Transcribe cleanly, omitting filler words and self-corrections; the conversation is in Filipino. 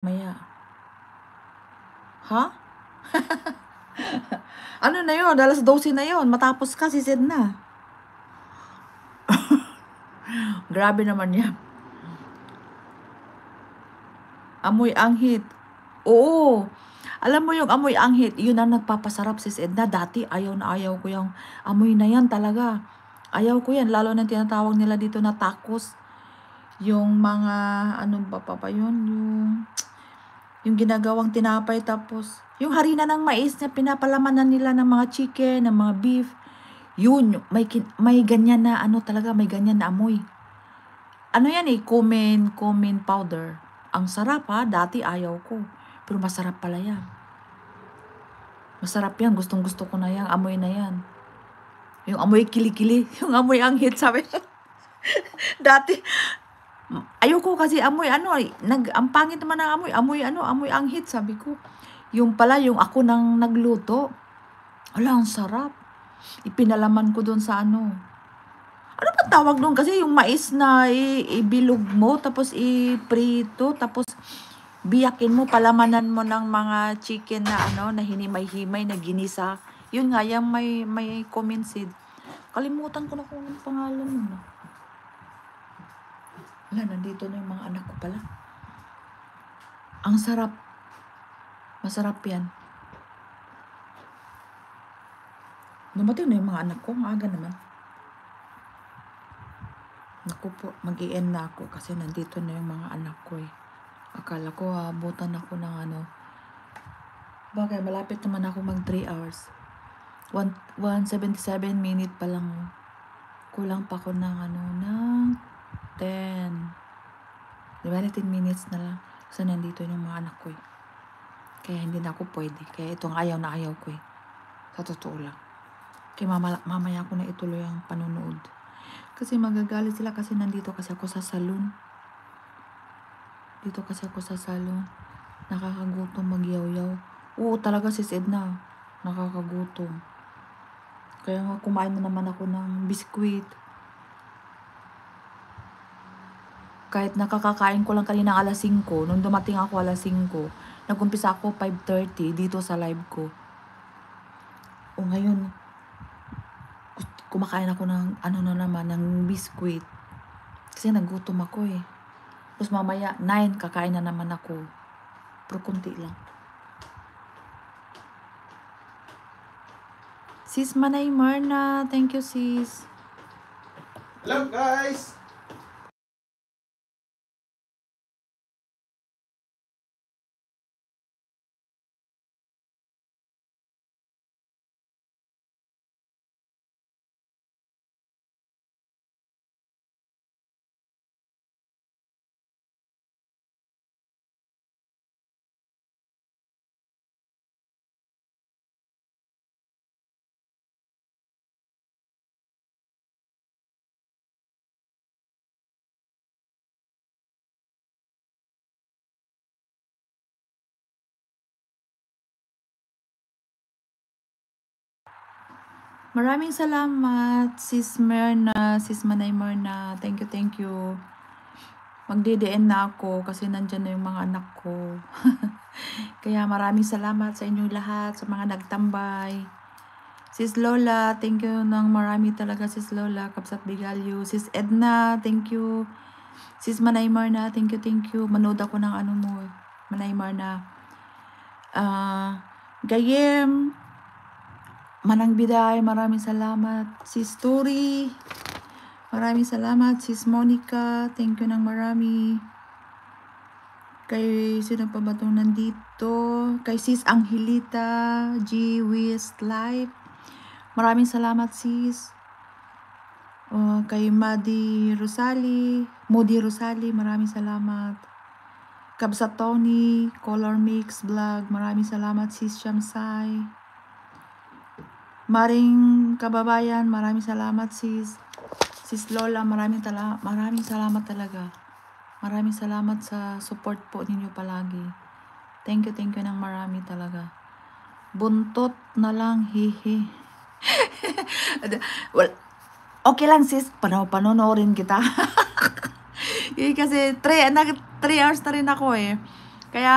Maya. Ha? Ano na yun? Alas 12 na yun. Matapos ka, si Sid na. Grabe naman yan. Amoy anghit. Oo. Alam mo yung amoy anghit, yun ang nagpapasarap, sis Edna. Dati, ayaw na ayaw ko yung amoy na yan talaga. Ayaw ko yan. Lalo na tinatawag nila dito na tacos. Yung mga, ano ba pa yun? Yung ginagawang tinapay tapos, yung harina ng mais na pinapalamanan nila ng mga chicken, ng mga beef. Yun, may ganyan na, ano talaga, may ganyan na amoy. Ano yan eh, cumin powder. Ang sarap ha, dati ayaw ko. Pero masarap pala yan. Masarap yan, gustong gusto ko na yan, amoy na yan. Yung amoy kilikili, yung amoy anghit, sabi. Dati, ayoko kasi amoy ano, ang pangit naman ng amoy anghit, sabi ko. Yung pala, yung ako nang nagluto. Wala, ang sarap. Ipinalaman ko doon sa ano. Ano ba tawag doon? Kasi yung mais na ibilog mo, tapos iprito, tapos biyakin mo, palamanan mo ng mga chicken na ano, na hinimay-himay, na ginisa. Yun nga, yung may cumin seed. Kalimutan ko na kung anong pangalan nun. Wala, nandito na yung mga anak ko pala. Ang sarap. Masarap yan. Dumating na yung mga anak ko. Ang aga naman. Naku po, mag-i-end na ako kasi nandito na yung mga anak ko eh. Akala ko abutan ako ng ano. Bagay, malapit naman ako mag 3 hours. 177 minute pa lang. Kulang pa ko ng ano, ng 10. Diba, 10 minutes na lang. Kasi nandito yung mga anak ko eh. Kaya hindi na ako pwede. Kaya itong ayaw na ayaw ko eh. Sa totoo lang. Kaya mamaya ko na ituloy ang panonood. Kasi magagalit sila kasi nandito kasi ako sa salon. Dito kasi ako sa salon. Nakakagutom magyaw-yaw. Oo, talaga sis Edna. Nakakagutom. Kaya nga kumain na naman ako ng biskwit. Kahit nakakakain ko lang kanina alas 5. Nung dumating ako alas 5. Nag-umpisa ako 5:30 dito sa live ko. O ngayon, kumakain ako ng ano na naman, ng biskwit. Kasi nagutom ako eh. Tapos mamaya, 9, kakain na naman ako. Pero kunti lang. Sis Manay Marna, thank you sis. Hello guys! Maraming salamat, sis Merna, sis Manay Merna. Thank you. Magde-DN na ako kasi nandyan na yung mga anak ko. Kaya maraming salamat sa inyo lahat, sa mga nagtambay. Sis Lola, thank you ng marami talaga, sis Lola, Kapsat Bigalyo. Sis Edna, thank you. Sis Manay Marna, thank you. Manood ako ng ano mo, Manay Marna. Gayem, Manang Biday, maraming salamat. Sis Turi, maraming salamat. Sis Monica, thank you ng marami. Kay sino pa ba itong nandito? Kay Sis Angelita, G. West Life. Maraming salamat sis. Kay Moody Rosali, maraming salamat. Kabsa Tony, Color Mix Vlog, maraming salamat sis Shamsay. Maring kababayan, maraming salamat sis. Sis Lola, maraming salamat talaga. Maraming salamat sa support po ninyo palagi. Thank you ng marami talaga. Buntot na lang, hihi. Well, okay lang sis, panonoorin kita. Kasi 3 hours na rin ako eh. Kaya